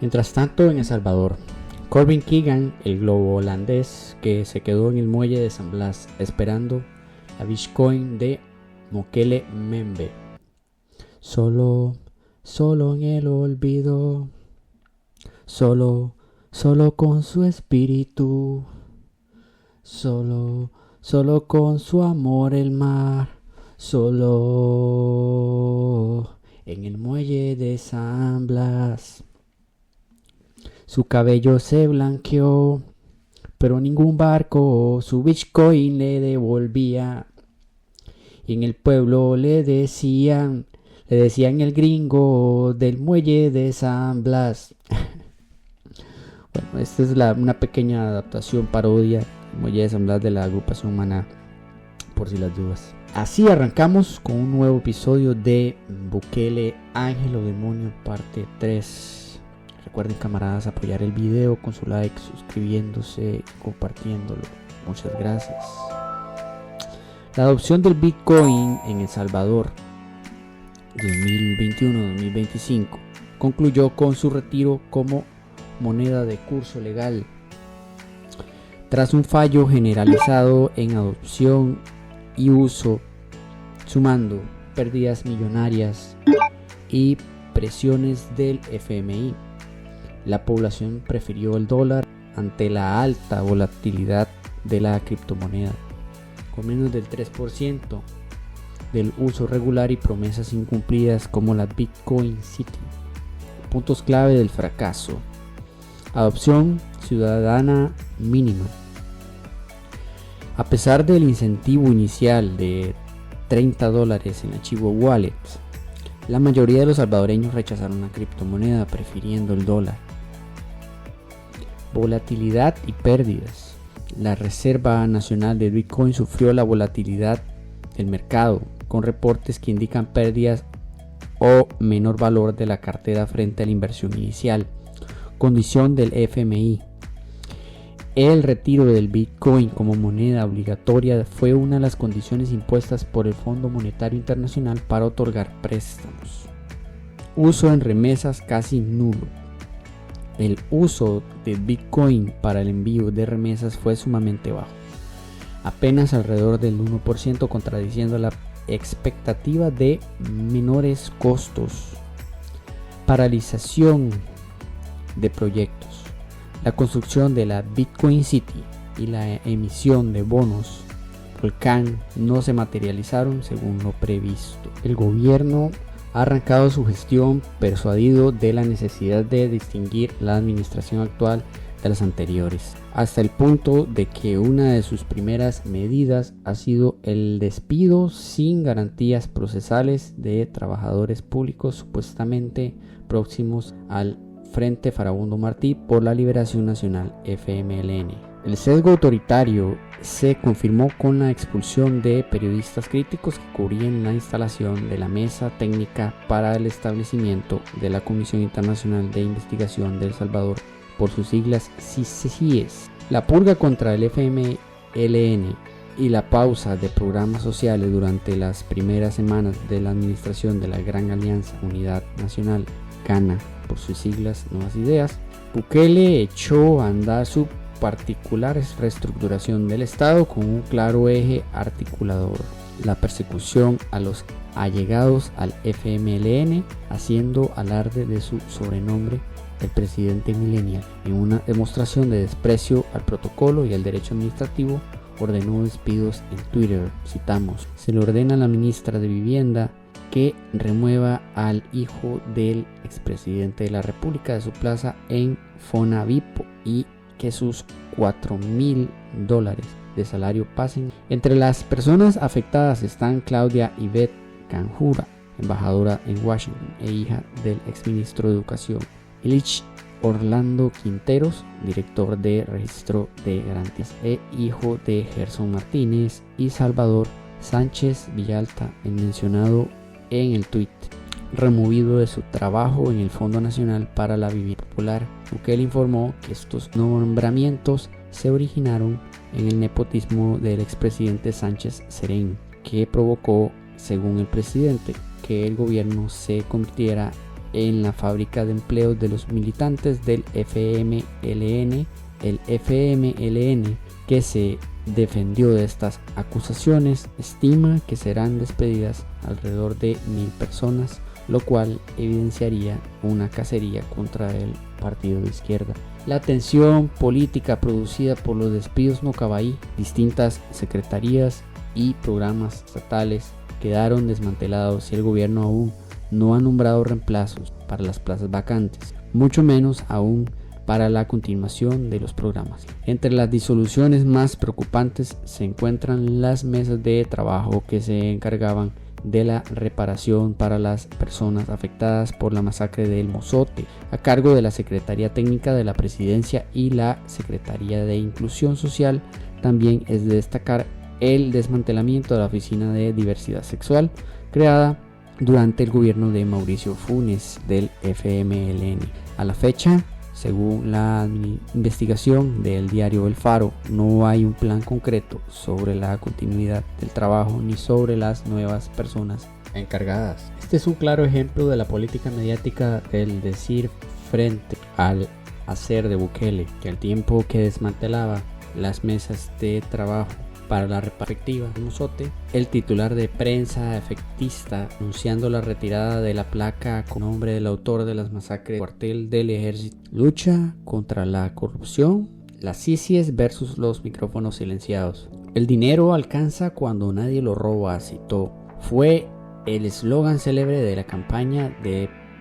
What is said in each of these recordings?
Mientras tanto, en El Salvador, Corbin Keegan, el globo holandés que se quedó en el muelle de San Blas esperando la Bitcoin de Mokele Membe. Solo en el olvido, solo con su espíritu, solo con su amor el mar, solo en el muelle de San Blas. Su cabello se blanqueó, pero ningún barco su Bitcoin le devolvía. Y en el pueblo le decían el gringo del muelle de San Blas. Bueno, esta es una pequeña adaptación, parodia, del muelle de San Blas de la agrupación Maná, por si las dudas. Así arrancamos con un nuevo episodio de Bukele, Ángel o Demonio, parte 3. Recuerden, camaradas, apoyar el video con su like, suscribiéndose, compartiéndolo. Muchas gracias. La adopción del Bitcoin en El Salvador 2021-2025 concluyó con su retiro como moneda de curso legal. Tras un fallo generalizado en adopción y uso, sumando pérdidas millonarias y presiones del FMI, la población prefirió el dólar ante la alta volatilidad de la criptomoneda, con menos del 3% del uso regular y promesas incumplidas como la Bitcoin City. Puntos clave del fracaso: adopción ciudadana mínima. A pesar del incentivo inicial de $30 en Archivo Wallet, la mayoría de los salvadoreños rechazaron la criptomoneda prefiriendo el dólar. Volatilidad y pérdidas. La Reserva Nacional de Bitcoin sufrió la volatilidad del mercado, con reportes que indican pérdidas o menor valor de la cartera frente a la inversión inicial. Condición del FMI. El retiro del Bitcoin como moneda obligatoria fue una de las condiciones impuestas por el Fondo Monetario Internacional para otorgar préstamos. Uso en remesas casi nulo. El uso de Bitcoin para el envío de remesas fue sumamente bajo, apenas alrededor del 1%, contradiciendo la expectativa de menores costos. Paralización de proyectos. La construcción de la Bitcoin City y la emisión de bonos Volcán no se materializaron según lo previsto. El gobierno ha arrancado su gestión persuadido de la necesidad de distinguir la administración actual de las anteriores, hasta el punto de que una de sus primeras medidas ha sido el despido sin garantías procesales de trabajadores públicos supuestamente próximos al Frente Farabundo Martí por la Liberación Nacional, FMLN. El sesgo autoritario se confirmó con la expulsión de periodistas críticos que cubrían la instalación de la Mesa Técnica para el establecimiento de la Comisión Internacional de Investigación de El Salvador, por sus siglas CICIES. La purga contra el FMLN y la pausa de programas sociales durante las primeras semanas de la administración de la Gran Alianza Unidad Nacional, GANA, por sus siglas Nuevas Ideas, Bukele echó a andar su particular reestructuración del Estado con un claro eje articulador: la persecución a los allegados al FMLN, haciendo alarde de su sobrenombre, el presidente millennial. En una demostración de desprecio al protocolo y al derecho administrativo, ordenó despidos en Twitter. Citamos: se le ordena a la ministra de Vivienda que remueva al hijo del expresidente de la República de su plaza en Fonavipo y que sus $4,000 de salario pasen. Entre las personas afectadas están Claudia Ivette Canjura, embajadora en Washington e hija del exministro de Educación, Ilich Orlando Quinteros, director de Registro de Garantías, e hijo de Gerson Martínez, y Salvador Sánchez Villalta, el mencionado en el tuit, removido de su trabajo en el Fondo Nacional para la Vivienda Popular. Bukele informó que estos nombramientos se originaron en el nepotismo del expresidente Sánchez Serén, que provocó, según el presidente, que el gobierno se convirtiera en la fábrica de empleos de los militantes del FMLN. El FMLN, que se defendió de estas acusaciones, estima que serán despedidas alrededor de 1000 personas, lo cual evidenciaría una cacería contra el partido de izquierda. La tensión política producida por los despidos no acaba ahí. Distintas secretarías y programas estatales quedaron desmantelados y el gobierno aún no ha nombrado reemplazos para las plazas vacantes, mucho menos aún para la continuación de los programas. Entre las disoluciones más preocupantes se encuentran las mesas de trabajo que se encargaban de la reparación para las personas afectadas por la masacre del Mozote, a cargo de la Secretaría Técnica de la Presidencia y la Secretaría de Inclusión Social. También es de destacar el desmantelamiento de la Oficina de Diversidad Sexual, creada durante el gobierno de Mauricio Funes del FMLN. A la fecha, según la investigación del diario El Faro, no hay un plan concreto sobre la continuidad del trabajo ni sobre las nuevas personas encargadas. Este es un claro ejemplo de la política mediática del decir frente al hacer de Bukele, que al tiempo que desmantelaba las mesas de trabajo para la respectiva Mozote, el titular de prensa efectista anunciando la retirada de la placa con nombre del autor de las masacres del cuartel del ejército. Lucha contra la corrupción, las CICIES versus los micrófonos silenciados. El dinero alcanza cuando nadie lo roba, citó. Fue el eslogan célebre de la campaña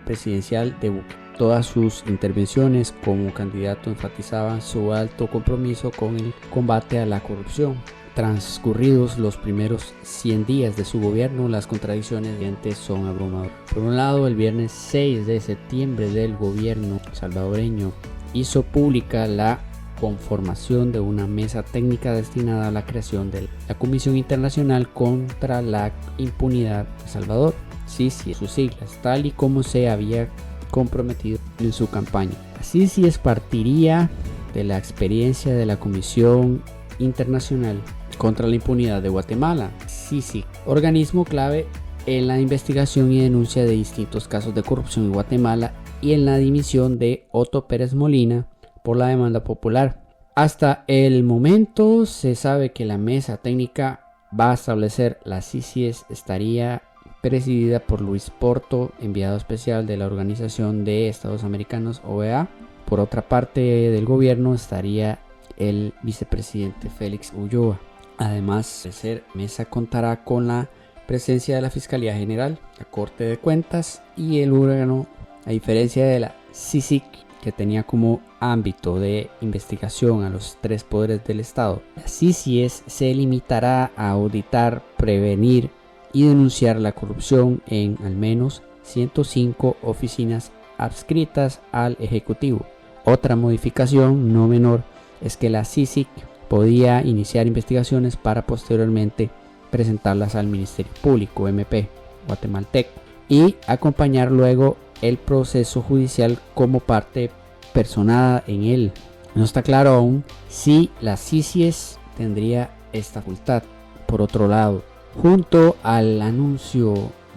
presidencial de Bukele. Todas sus intervenciones como candidato enfatizaban su alto compromiso con el combate a la corrupción. Transcurridos los primeros 100 días de su gobierno, las contradicciones son abrumadoras. Por un lado, el viernes 6 de septiembre del gobierno salvadoreño hizo pública la conformación de una mesa técnica destinada a la creación de la Comisión Internacional contra la Impunidad de El Salvador, CICIES, sus siglas, tal y como se había comprometido en su campaña. La CICIES partiría de la experiencia de la Comisión Internacional contra la Impunidad de Guatemala, CICIG, organismo clave en la investigación y denuncia de distintos casos de corrupción en Guatemala y en la dimisión de Otto Pérez Molina por la demanda popular. Hasta el momento se sabe que la mesa técnica va a establecer la CICIES estaría presidida por Luis Porto, enviado especial de la Organización de Estados Americanos, OEA. Por otra parte del gobierno estaría el vicepresidente Félix Ulloa. Además, la mesa contará con la presencia de la Fiscalía General, la Corte de Cuentas y el órgano, a diferencia de la CICIG, que tenía como ámbito de investigación a los 3 poderes del Estado. La CICIES se limitará a auditar, prevenir y denunciar la corrupción en al menos 105 oficinas adscritas al Ejecutivo. Otra modificación no menor es que la CICIG podía iniciar investigaciones para posteriormente presentarlas al Ministerio Público MP guatemalteco y acompañar luego el proceso judicial como parte personada en él. No está claro aún si la CICIES tendría esta facultad. Por otro lado, junto al anuncio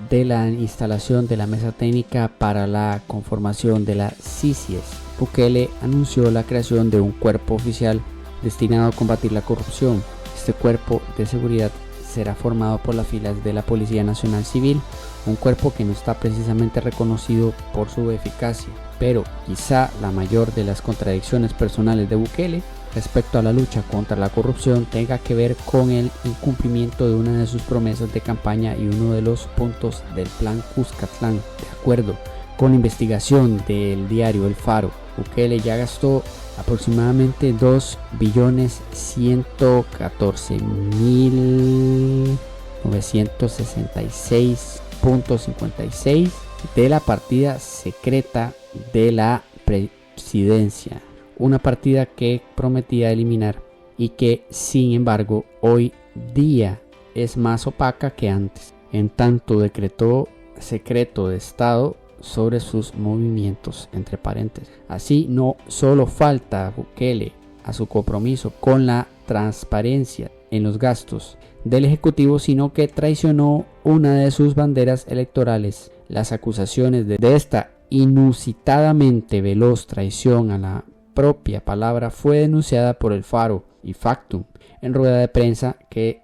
de la instalación de la mesa técnica para la conformación de la CICIES, Bukele anunció la creación de un cuerpo oficial destinado a combatir la corrupción. Este cuerpo de seguridad será formado por las filas de la Policía Nacional Civil, un cuerpo que no está precisamente reconocido por su eficacia, pero quizá la mayor de las contradicciones personales de Bukele respecto a la lucha contra la corrupción tenga que ver con el incumplimiento de una de sus promesas de campaña y uno de los puntos del plan Cuscatlán. De acuerdo con la investigación del diario El Faro, Bukele ya gastó aproximadamente 2.114.966.56 de la partida secreta de la presidencia, una partida que prometía eliminar y que sin embargo hoy día es más opaca que antes, en tanto decretó secreto de Estado sobre sus movimientos, entre paréntesis. Así no solo falta Bukele a su compromiso con la transparencia en los gastos del Ejecutivo, sino que traicionó una de sus banderas electorales. Las acusaciones de esta inusitadamente veloz traición a la propia palabra fue denunciada por El Faro y Factum en rueda de prensa que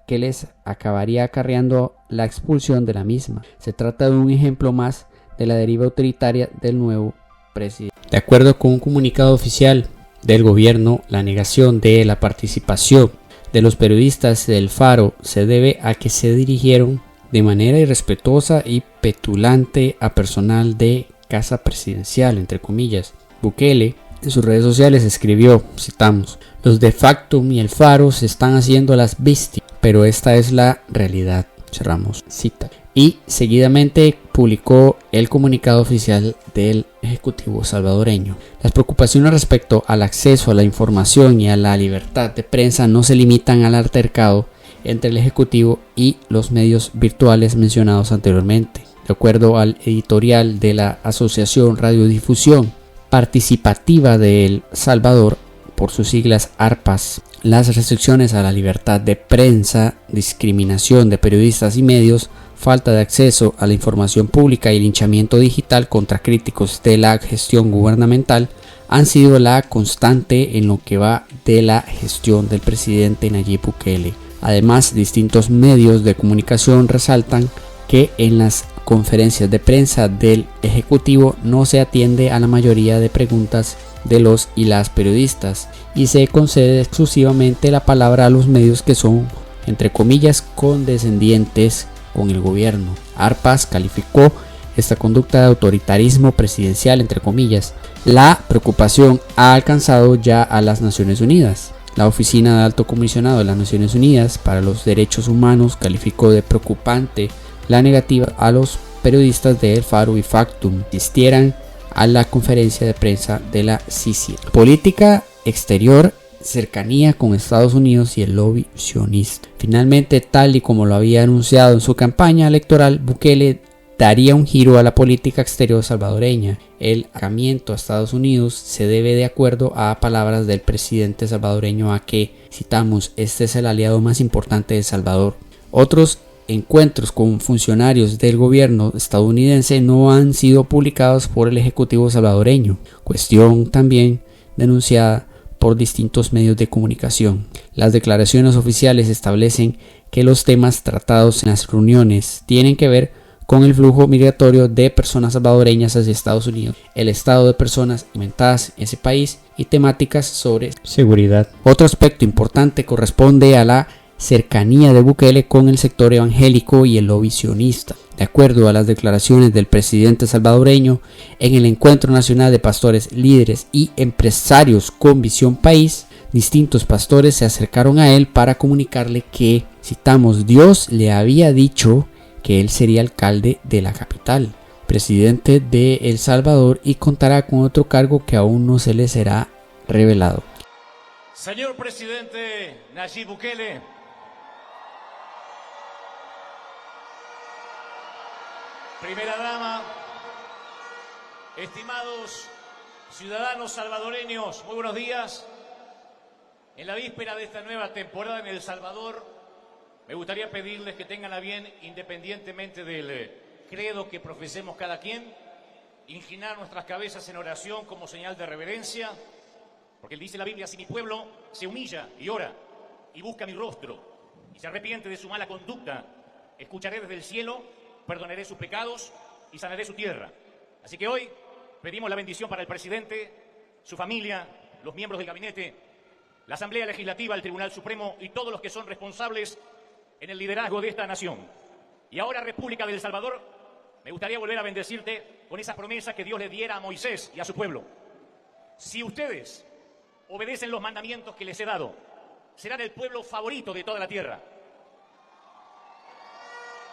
les acabaría acarreando la expulsión de la misma. Se trata de un ejemplo más de la deriva autoritaria del nuevo presidente. De acuerdo con un comunicado oficial del gobierno, la negación de la participación de los periodistas del Faro se debe a que se dirigieron de manera irrespetuosa y petulante a personal de casa presidencial, entre comillas. Bukele en sus redes sociales escribió, citamos: "Los de Factum y El Faro se están haciendo las víctimas, pero esta es la realidad", cerramos cita. Y seguidamente publicó el comunicado oficial del Ejecutivo salvadoreño. Las preocupaciones respecto al acceso a la información y a la libertad de prensa no se limitan al altercado entre el Ejecutivo y los medios virtuales mencionados anteriormente. De acuerdo al editorial de la Asociación Radiodifusión Participativa de El Salvador, por sus siglas ARPAS, las restricciones a la libertad de prensa, discriminación de periodistas y medios, falta de acceso a la información pública y linchamiento digital contra críticos de la gestión gubernamental han sido la constante en lo que va de la gestión del presidente Nayib Bukele. Además, distintos medios de comunicación resaltan que en las conferencias de prensa del Ejecutivo no se atiende a la mayoría de preguntas de los y las periodistas y se concede exclusivamente la palabra a los medios que son, entre comillas, condescendientes con el gobierno. ARPAS calificó esta conducta de autoritarismo presidencial, entre comillas. La preocupación ha alcanzado ya a las Naciones Unidas. La Oficina de Alto Comisionado de las Naciones Unidas para los Derechos Humanos calificó de preocupante la negativa a los periodistas de El Faro y Factum que asistieran a la conferencia de prensa de la Sisi. Política exterior, cercanía con Estados Unidos y el lobby sionista. Finalmente, tal y como lo había anunciado en su campaña electoral, Bukele daría un giro a la política exterior salvadoreña. El acercamiento a Estados Unidos se debe de acuerdo a palabras del presidente salvadoreño a que, citamos, este es el aliado más importante de Salvador. Otros encuentros con funcionarios del gobierno estadounidense no han sido publicados por el Ejecutivo salvadoreño, cuestión también denunciada por distintos medios de comunicación. Las declaraciones oficiales establecen que los temas tratados en las reuniones tienen que ver con el flujo migratorio de personas salvadoreñas hacia Estados Unidos, el estado de personas aumentadas en ese país y temáticas sobre seguridad. Otro aspecto importante corresponde a la cercanía de Bukele con el sector evangélico y el lobby sionista. De acuerdo a las declaraciones del presidente salvadoreño en el Encuentro Nacional de Pastores, Líderes y Empresarios con Visión País, distintos pastores se acercaron a él para comunicarle que, citamos, Dios le había dicho que él sería alcalde de la capital, presidente de El Salvador y contará con otro cargo que aún no se le será revelado. Señor presidente Nayib Bukele, primera dama, estimados ciudadanos salvadoreños, muy buenos días. En la víspera de esta nueva temporada en El Salvador, me gustaría pedirles que tengan a bien, independientemente del credo que profesemos cada quien, inclinar nuestras cabezas en oración como señal de reverencia, porque dice la Biblia: si mi pueblo se humilla y ora y busca mi rostro y se arrepiente de su mala conducta, escucharé desde el cielo, perdonaré sus pecados y sanaré su tierra. Así que hoy pedimos la bendición para el presidente, su familia, los miembros del gabinete, la Asamblea Legislativa, el Tribunal Supremo y todos los que son responsables en el liderazgo de esta nación. Y ahora, República del Salvador, me gustaría volver a bendecirte con esa promesa que Dios le diera a Moisés y a su pueblo. Si ustedes obedecen los mandamientos que les he dado, serán el pueblo favorito de toda la tierra.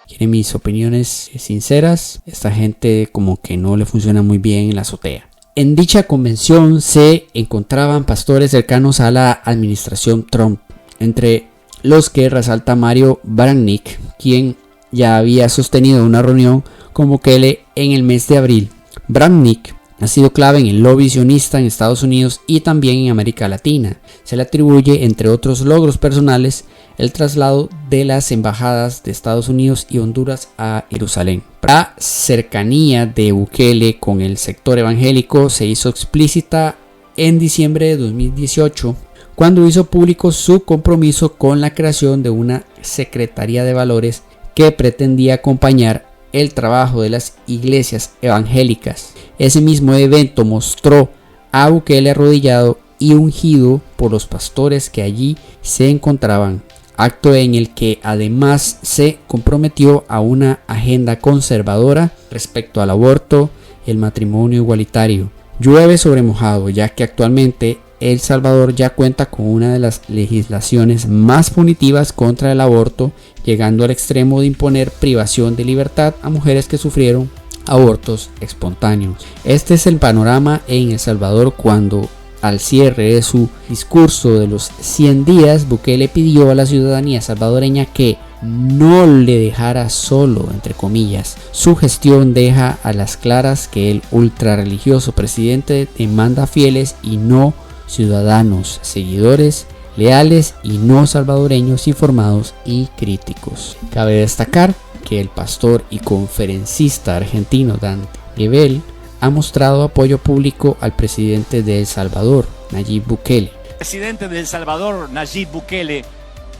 Quieren mis opiniones sinceras. Esta gente como que no le funciona muy bien en la azotea. En dicha convención se encontraban pastores cercanos a la administración Trump, entre los que resalta Mario Branik, quien ya había sostenido una reunión con Bukele en el mes de abril. Branik ha sido clave en el lobby sionista en Estados Unidos y también en América Latina. Se le atribuye, entre otros logros personales, el traslado de las embajadas de Estados Unidos y Honduras a Jerusalén. La cercanía de Bukele con el sector evangélico se hizo explícita en diciembre de 2018, cuando hizo público su compromiso con la creación de una Secretaría de Valores que pretendía acompañar el trabajo de las iglesias evangélicas. Ese mismo evento mostró a Bukele arrodillado y ungido por los pastores que allí se encontraban, acto en el que además se comprometió a una agenda conservadora respecto al aborto y el matrimonio igualitario. Llueve sobre mojado, ya que actualmente El Salvador ya cuenta con una de las legislaciones más punitivas contra el aborto, llegando al extremo de imponer privación de libertad a mujeres que sufrieron abortos espontáneos. Este es el panorama en El Salvador cuando, al cierre de su discurso de los 100 días, Bukele pidió a la ciudadanía salvadoreña que no le dejara solo, entre comillas. Su gestión deja a las claras que el ultrarreligioso presidente demanda fieles y no ciudadanos, seguidores leales y no salvadoreños informados y críticos. Cabe destacar que el pastor y conferencista argentino Dante Gebel ha mostrado apoyo público al presidente de El Salvador, Nayib Bukele. El presidente de El Salvador, Nayib Bukele,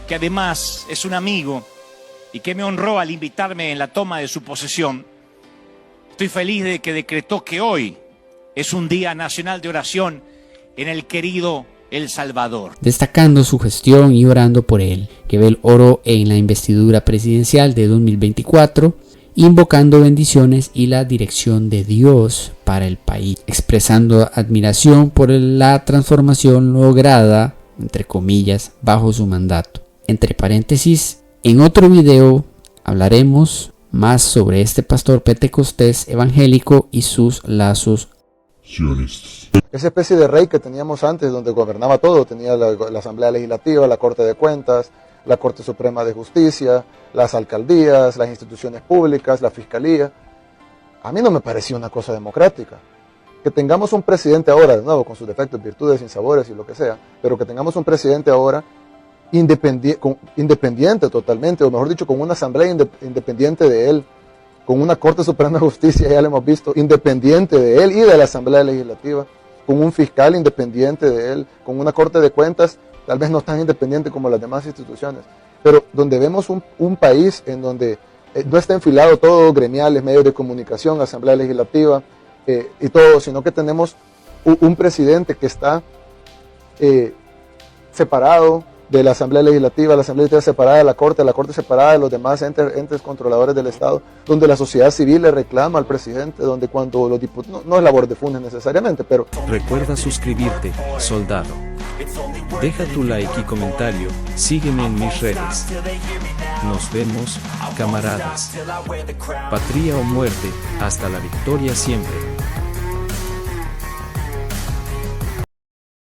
que además es un amigo y que me honró al invitarme en la toma de su posesión. Estoy feliz de que decretó que hoy es un día nacional de oración en el querido El Salvador. Destacando su gestión y orando por él, Gebel oró en la investidura presidencial de 2024, invocando bendiciones y la dirección de Dios para el país, expresando admiración por la transformación lograda, entre comillas, bajo su mandato. Entre paréntesis, en otro video hablaremos más sobre este pastor pentecostés evangélico y sus lazos sionistas. Esa especie de rey que teníamos antes, donde gobernaba todo, tenía la Asamblea Legislativa, la Corte de Cuentas, la Corte Suprema de Justicia, las alcaldías, las instituciones públicas, la Fiscalía. A mí no me parecía una cosa democrática. Que tengamos un presidente ahora, de nuevo, con sus defectos, virtudes, sinsabores y lo que sea, pero que tengamos un presidente ahora independiente totalmente, o mejor dicho, con una asamblea independiente de él, con una Corte Suprema de Justicia, ya lo hemos visto, independiente de él y de la Asamblea Legislativa, con un fiscal independiente de él, con una Corte de Cuentas, tal vez no tan independiente como las demás instituciones, pero donde vemos un país en donde no está enfilado todo, gremiales, medios de comunicación, Asamblea Legislativa y todo, sino que tenemos un presidente que está separado de la Asamblea Legislativa separada de la Corte separada de los demás entes controladores del Estado, donde la sociedad civil le reclama al presidente, donde cuando los diputados, no es labor de Funes necesariamente, pero... Recuerda suscribirte, soldado. Deja tu like y comentario, sígueme en mis redes. Nos vemos, camaradas. Patria o muerte, hasta la victoria siempre.